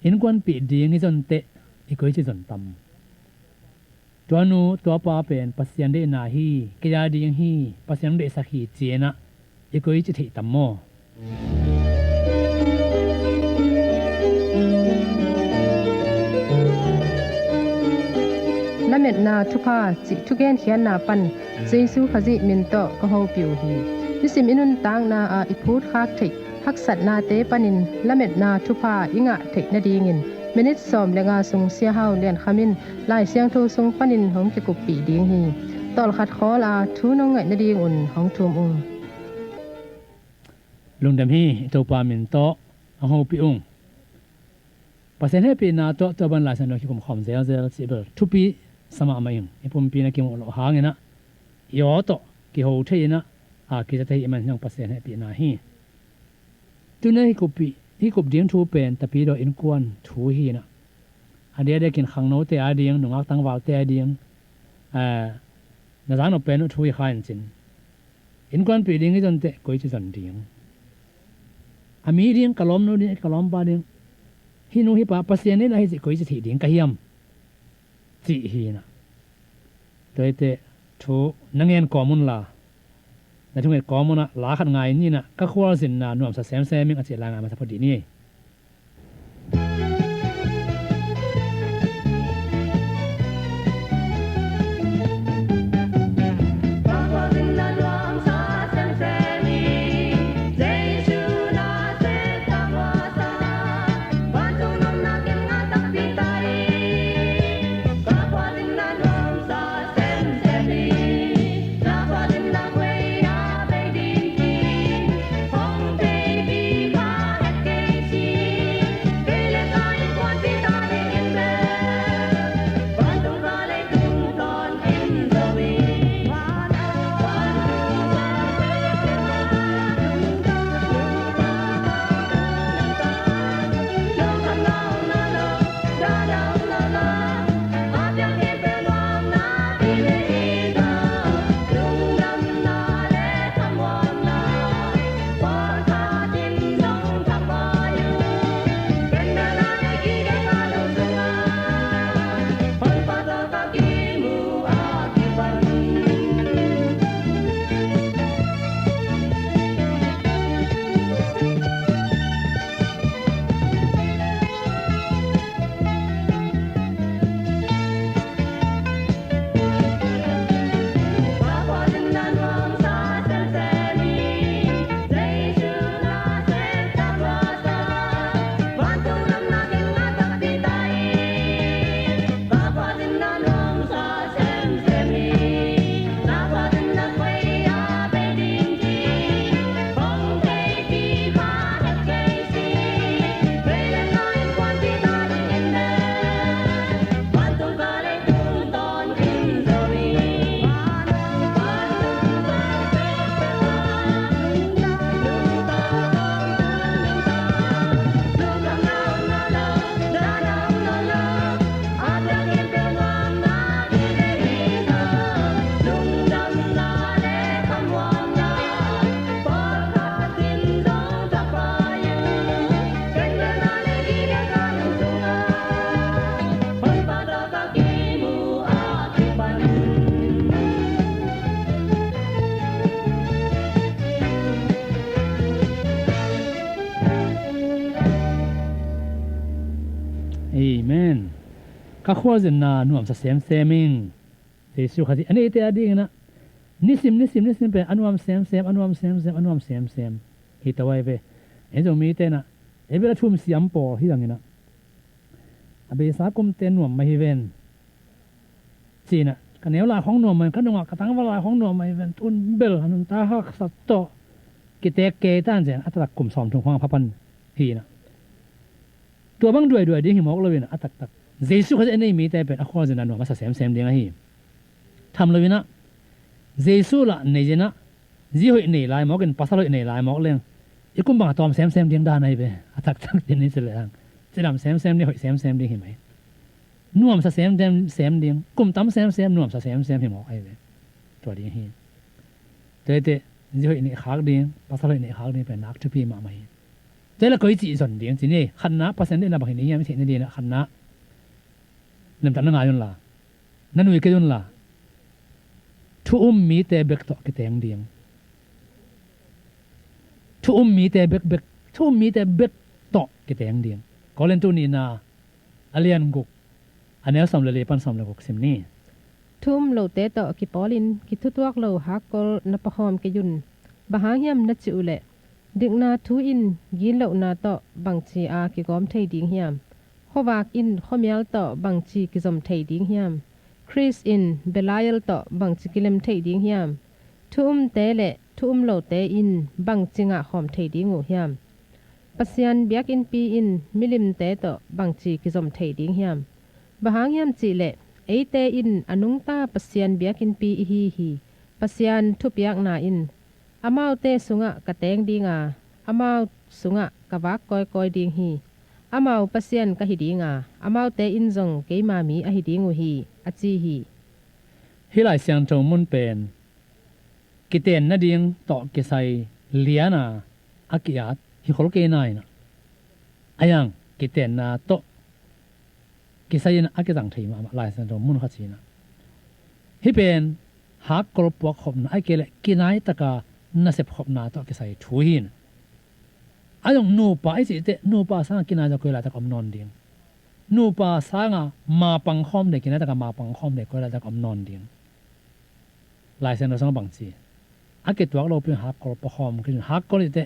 อินกวนปีดีงี้จนเตะอีกคนจะจนต่ำตัวนู้ตัวป้าเป็นปัสยันเดนาฮีกิยาดีฮีปัสยันเดสักฮีเจนะอีกคนจะถิต่ำโมละเม็ดนาทุพาจิทุเกนเขียนนาปันเจซูขจิมินโตก็เฮาปิวฮีนิสิมอินุนตางนาอาอิพูดคักเทฮักสัตนาเตปันินละเม็ดนาทุพาอิงะเทนาดีงินมินิตสอมเลงาซุงเสียเฮาเลียนขมินลายเสียงทูซุงปันินหงจะกุบปีดีงฮีตอลขัดคอลาทูนงไงนาดีงอุ่นหงทุมอุงลุงดำฮีตัวปามินโตเฮาปิอุงปัสยันให้ปีนาโตตัวบันลายสันโดคิคุมขอมเซลเซลสิเบลทุปีสมามายังอีปุ่มปีนักกิมโอโลหางนะยอโตกิโฮเทนะกิจะเทมันยังปัสยันให้ปีนาฮีตัวนี้กุปีที่กุบเดียงทูเป็นแต่ปีโดอินกวนทูฮีนะอันเดียได้กินขังโนเตอเดียงหนุ่มอักตั้งวาวเตอเดียงนาจานอเป็นทูฮีข้าอินจินอินกวนปีเดียงที่จนเตะกุยจะจนเดียงอามีเดียงกะล้อมโนเดียงกะล้อมบาเดียงฮิโนฮิปาปัสยันนี่นะฮิจิกุยจะถีเดียงกะเฮียมจีฮีนะโดยเตะทูนังเงินกอมุนลาในทุกเมื่อกอมุนนะลาขัดไงนี่นะก็ควรสินนะหนุ่มสะแซมแซมิงอาจจะลางานมาสักพอดีนี่เอเมนข้าขวาจินนาหนุ่มสะแซมแซมิงเจสุขจิอันนี้เตอดีนะนิสิมเป็นอนุมแซมอนุมแซมฮิตเอาไว้เว้เอ็นจงมีเตนะเอ็นเวลาทุ่มเสียมปอฮิดังนะอาเบสากุมเตนหนุ่มไม่เวนจีน่ะกันเนวลาของหนุ่มมันก็หนุ่มกระตั้งเวลาของหนุ่มไม่เวนทุนเบลหันตาหักสัตโตกิเตเกตันเจนอัตตะกลุ่มสอมถึงความพัพันฮีนะตัวบังด้วยดีหิมอกเลยนะอัตตักเจสุเขาจะเอ็นมีแต่เป็นอควาจินนาหนุ่มมาแซมเดียงฮีทำเลยนะเจสุละในเจนะจีหอยในลายมอกกันภาษาหอยในลายมอกเรื่องอีกุมบังตอมแซมเดียงด้านไหนเว้อัตตักเจนี่เสร็จแล้วจะนำแซมนี่หอยแซมเดียงเห็นไหมนุ่มแซมเดียงกุมตั้มแซมนุ่มแซมเห็นมอกไอ้เว้ตัวเดียงฮีแต่จีหอยในขากเดียงภาษาหอยในขากเดียงเป็นนักทุพีมาไหม这了可以自顺点，今年看那percent那把你也没听那点了，看那，你们谈那样啦，那你个样啦，ทุมีแต่เบกต่อกิเตงเดียงทุมีแต่เบกทุมีแต่เบกต่อกิเตงเดียงก็เล่นตัวนี้นะอเลียนกุกอันนี้สำเร็จเลยปันสำเร็จกุกสิมนี่ทุ่มโลเตต่อกิปอลินกิทุตวกโลฮักกอลนปะหอมกิยุนบะหางยามนัดจิอุเลดึกนาทูอินยินโลนาต่อบางชีอากิกอมไทยดิงยามขวากอินขอมยลต่อบางชีกิจอมไทยดิงยามคริสอินเบลายลต่อบางชีกิเลมไทยดิงยามทุ่มเตเลทุ่มโลเตอินบางจิงะหอมไทยดิงหูยามปัสยันเบียกอินปีอินมิลิมเตต่อบางชีกิจอมไทยดิงยามบะหางยามจีเลเอเตอินอนุงตาปัสยันเบียกินปีฮีปัสยันทุบยักนาอินอามาวเตสุงะกะแตงดีงาอามาวสุงะกะวักกอยดิงฮีอามาวปัสยันกะหิดีงาอามาวเตอินจงเกมามีอหิดีงูฮีอจีฮีฮิไลเซียงจงมุนเป็นกิเตนนาดิงต่อกิไซเลียนาอากิอาฮิโคโลเกนายนะอายังกิเตนนาโตกิไซนะอากิจังไทมาไลเซียงจงมุนขัดชีนะฮิเป็นฮักกรบปวกขบนะไอเกเลกินายตะกาน่าเสพขบนาต่อกิไซทุยนอายังนูปาไอสิเตนูปาสังกินายจะคุยละตะกอมนอนดิงนูปาสังมาปังคอมเด็กกินายตะกามาปังคอมเด็กคุยละตะกอมนอนดิงไลเซียงจงบังจีอากิตัวเราเป็นฮักกรบปวกขอมคือฮักกรบเต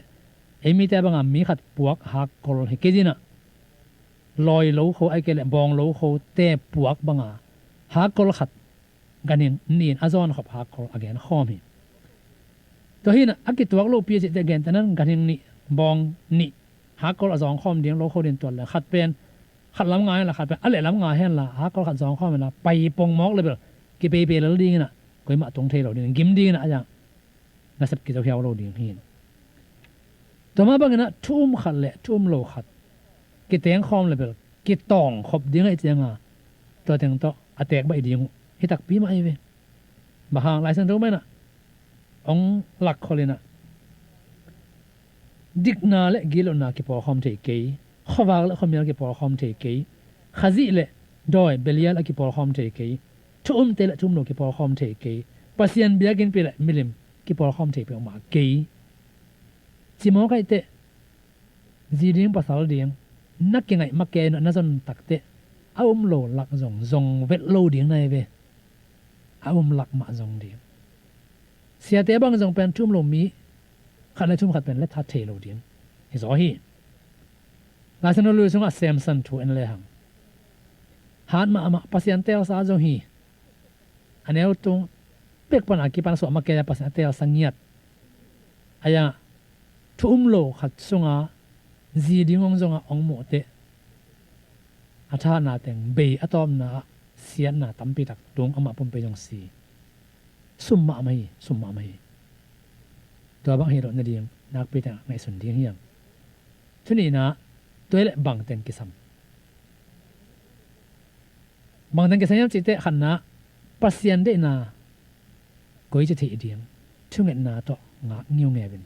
เอมีแต่บางมีขัดปวกฮักกรบเฮกิจินะลอยโลเขาไอเกเลบองโลเขาเตะปวกบางฮักกรบขัดกันนี่อาจารย์ขับฮักกรบagainข้อมีตัวนี้นะอากิตัวเราเปลี่ยนจากกันแต่นั้นกันนี่บองนี่ฮักกรบอาจารย์ข้อมเดียงโลเขาเดินตัวเลยขัดเป็นขัดล้ำงานละขัดเป็นอะไรล้ำงานแห่งละฮักกรบขัดอาจารย์ข้อมละไปปงมอกเลยแบบกิเปเปแล้วดีนะก็มาตรงเทเราดีกิมดีนะอย่างน่าสับกิจเที่ยวเราดีเห็นต่อมาบางนะทุ่มขัดเลยทุ่มโลขัดกิเตียงคอมเลยแบบกิตองขบดิ้งไอเจียงอ่ะตัวเตียงโตอาเตกใบดิ้งให้ตักปีมาไอเว้บางหลายสันรู้ไหมนะองหลักคนเลยนะดิกนาเละกิโลนากิปอคอมเทเกยขวากเละขมีกิปอคอมเทเกยขจิเละดอยเบลียละกิปอคอมเทเกยทุ่มเตละทุ่มโลกิปอคอมเทเกยปัสยันเบียกินไปละมิลิมกิปอคอมเทเกยออกมาเกยจิโมกไอเตจีดิ้งภาษาดิ้งนักยังไงมาเกนน่าจะตักเตะเอาโลหลักจงเวทโลดิ้งในเวเอาหลักมาจงดิ้งเสียเตะบางจงเป็นทุ่มโลมีขัดในทุ่มขัดเป็นเล็ดทัดเทโลดิ้งเห็นสอฮีลายสนุลุยสงฆ์เซมสันทูเอ็นเลยหังหาดมาปัสยันเตลซาจงฮีอันนี้ตรงเป็กปัญหากี่ปัญหาสวมาเกยปัสยันเตลสังเงียดอายะทุ่มโลขัดสงฆ์จีดิ้งองจงองหมดเตะอาชาหน้าแต่งเบยอะตอมน่ะเสียนน่ะตั้มปีตักดวงอามาปุ่มไปยงสีสุ่มมาไม่ตัวบางเหตุนั่นเองนักปีแต่ในส่วนเดียงยังทุนี้นะตัวเล็กบางแต่งกิสัมบางแต่งกิสัมยังจิตเตะขันนะปัสยันเดน่ะก็จะเทียเดียงช่วงเงินน่ะต่องะงิ้วเงี้ยเป็น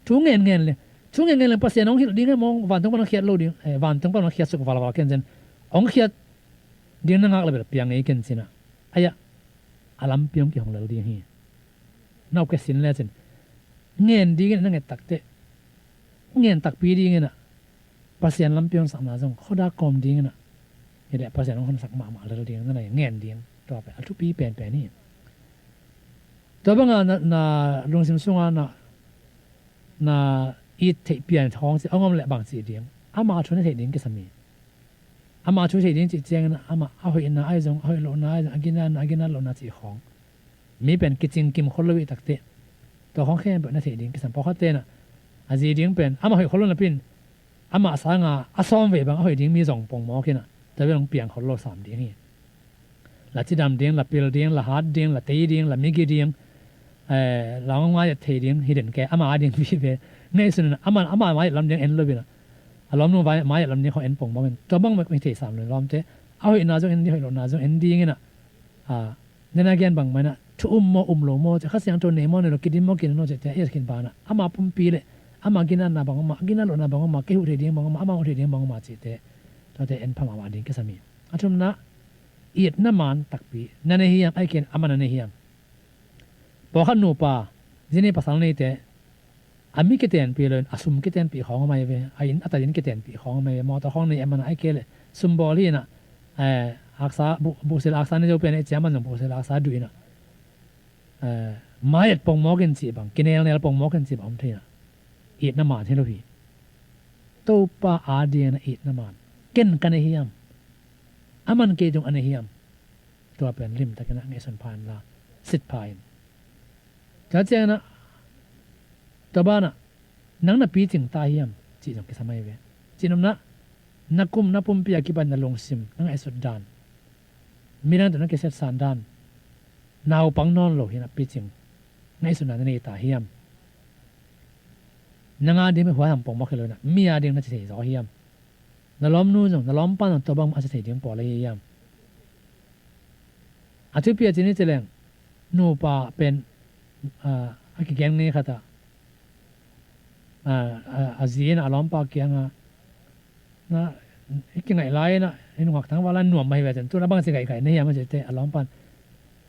ช่วงเงินเลยช่วงเงินเลยปัสยันน้องหิดดิ้งมองวันต้องปนเขียดโลดิ้งวันต้องปนเขียดสุกวาลาเกันเจนองเขียดดิ้งนั่งอักเลยแบบเปียงเอเกันสินะอายะอาลัมเปียงกี่ของเราดิ้งฮีนอกจากสินแล้วเจนเงินดิ้งนั่งเงินตักเตะเงินตักปีดิ้งน่ะปัสยันลัมเปียงสัมนาจงข้อดากอมดิ้งน่ะเดี๋ยวปัสยันน้องคนสักมาเราดิ้งนั่นไงเงินดิ้งต่อไปทุกปีเปลี่ยนไปนี่ตัวบางอันน่ะลงสิมซุงอันน่ะอีเทเปลี่ยนท้องสิเอางอมแหละบางสีเดียงอามาชวนเทดิ้งก็สมีอามาชวนเทดิ้งจิตเจงนะอามาเอาให้น่าไอ้จงเอาให้โลน่าไอ้จงอากินน่าโลน่าจีของมีเป็นกิจจริงกิมคนละวิตักเตะตัวของแค่แบบน่าเทดิ้งก็สมพอเขาเตะน่ะอาจีดิ้งเป็นอามาให้คนละเป็นอามาสางอาซ้อมเวบางเอาให้ดิ้งมีสองปงหมอขึ้นน่ะแต่ไม่ต้องเปลี่ยนคนละสามดิ้งนี่ละจีดำดิ้งละเปลือกดิ้งละฮาร์ดดิ้งละตีดิ้งละมิกกี้ดิ้งเราง่ายจะเทดิ้งฮิดเด่นแกอามาดิ้งพี่เบในส่วนนั้นอามาไม่ลำเลียงเอ็นเลยนะล้อมลงไปไม่ลำเลียงเขาเอ็นปงบ้างเป็นตัวบ้างไม่เทสามเลยล้อมเจ้เอาให้นาจงเอ็นดีให้หลนาจงเอ็นดีเงี้ยนะในนักเรียนบางไหมนะทุ่มโมโลโมจะข้าเสียงตัวเนโมเนี่ยเรากินดิโมกินโนจะเอสกินบานะอามาปุ่มปีเลย ama ginan na bang ma ginan lo na bang ma ke hu the ding bang ma ama hu the ding bang ma chi te to te en phama ma ding ke sami atum na it na man takpi na ne hiam ai ken ama na ne hiam po khan no pa jini pasal nei te ami ke ten pi len asum ke ten pi khong mai ve ai in atarin ke ten pi khong mai mo ta khong nei amana ai ke le symbol hi na aksa bu sel aksa ne jo pe ne chaman no bu sel aksa du ina mai pong mo gen chi bang kinel nel pong mo gen chi bang thina it na man he lo hi to pa adien it na man ken kan ne hiam aman ke jong ane hiam to pen lim ta kana ngai son phan la sit pain cha chena to bana nang na pi ching ta hiam chi jong ke samai ve chinom na nakum na pum pia ki ban na long sim nang ai sot dan miran to na ke set san dan naw pang non lo hina pi ching ngai sun na ne ta hiam nanga de me hwa ham pong ma khelo na mia ding na che zo hiam na lom nu jong na lom pan to bang a se ding po le yam a chu pia chini cheleng nu pa pen a ki geng ni khata a zin a lom pa kyang na ikingai lai na inu ngak tang wala nuam mai ve chen tu na bang se kai kai ne yam je te a lom pan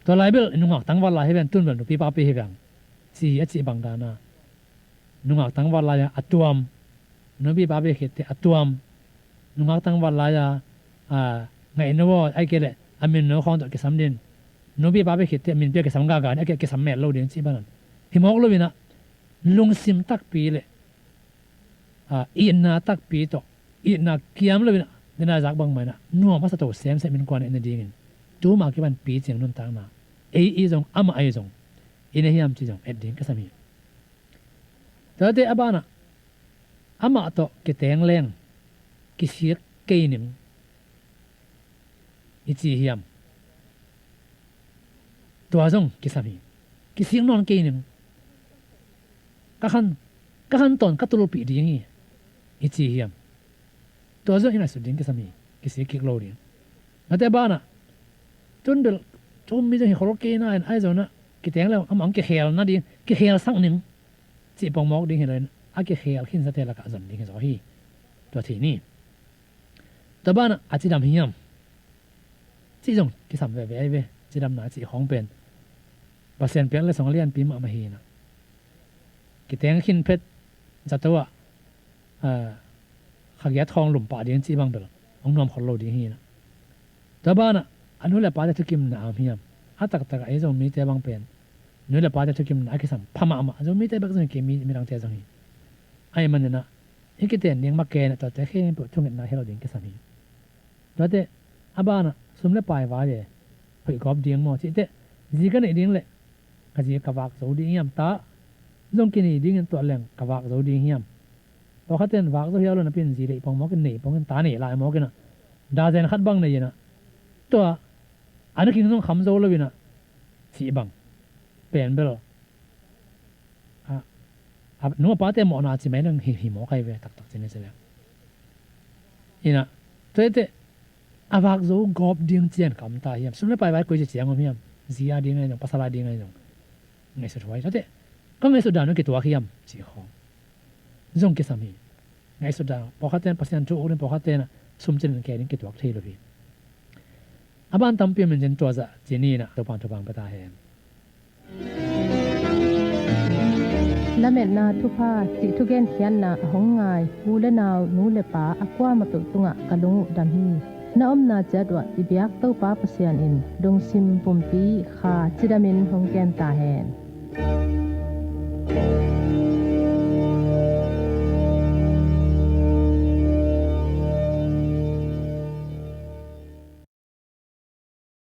to lai bil inu ngak tang wala he ben tun ben pi pa pi he gang chi a chi bang da na nu ngak tang wala ya atuam no bi ba be he te atuam nungak tang wala ya ngai no ai ke le amin no khong to ke samdin no bi ba be khit te min pe ke samga ga ne ke sam me lo din chi ban hi mok lo bina lung sim tak pi le i na tak pi to i na kiam lo bina dina jak bang mai na no ma sa to sem se min kwan en ding tu ma ke ban pi cheng nun tang na i jong ama ai jong in he hiam chi jong et ding ke sami ta te abana ama to ke teng leng ki siak kei nim ichi hiam tua jong ki sami ki siak non kei nim ka khan ton ka tulu pi ding ichi hiam tua jong ina su ding ki sami ki siak ki lo ding ate bana tun del tum mi jong khol ke na an ai zo na ki teng la am ki khel na ding ki khel sang nim chi pong mok ding helen a ki khel khin sa te la ka zon ding zo hi to thi niตบ้านอาจจะดำหิมที่จงที่สำเร็จไปจะดำหนาจีของเป็นภาษาเปียกและสองเลียนปีมาไม่เห็นกิเตงขินเพชรจัตวะขักยัดทองหลุมป่าเดียนจีบางเบลองนอมขอโลดีฮีนะตบ้านอันนู้นแหละป่าจะทุกิมหนาหิมอาตักตักไอ้จงมีแต่บางเป็นนู้นแหละป่าจะทุกิมหนาคิสัมพม่ามาจงมีแต่บางจงเกมีรังเตจงฮีไอ้มันเนี่ยนะอีกเตียนยังมาเกณฑ์ตัวแต่แค่ปุ๊บทุ่งเงินนาให้เราเดียงกิสัมฮีตัวเตะอาบ้านะสมเด็จไปว่าเย่ไปกอบเดียงมั่วจิเตะจีกันไอ้เดียงเลยก็จีกวากโซดีเฮียมตาลงกินไอ้เดียงตัวแรงกวากโซดีเฮียมพอเขาเต้นวากโซเฮียลนะเป็นจีเลยปองมอกันหนีปองกันตาหนีลายมอกันนะดาเซนขัดบังเลยนะตัวอันนี้กินต้องคำโซเลยนะสีบังเปลี่ยนไปหรอนัวป้าเต้หมอนาจิไม่ต้องหิมอใครเว้ตักเจนี่เสร็จแล้วนี่นะตัวเตะอาวากโซกอบเดียงเจียนคำตาเฮียมสุดท้ายไปไว้คุยจะเจียงมั้ยเฮียมซีอาเดียงไงจงภาษาลาเดียงไงจงไงสุดท้ายแล้วเตะก็ไงสุดดาวนึกตัวเฮียมจีของจงกิสามีไงสุดดาวพอเขาเต้นภาษาจูอุนพอเขาเต้นสมจินแก่ดิ้งกิตัวเที่ยวพี่อาบ้านตั้มเปียมันเจนตัวจะเจนี่นะตัวปังไปตาเฮียมละเม็ดนาทุพาจิทุเกนเขียนนาหงงายวูเลนาวนูเลปาอากว่ามาตุตุงะกะลุงดัมฮีนาอมนาจัดวะอิบยักเต้าปาปะเซียนอินดงซิมปุมปีคาจิดามินหงแกนตาแหน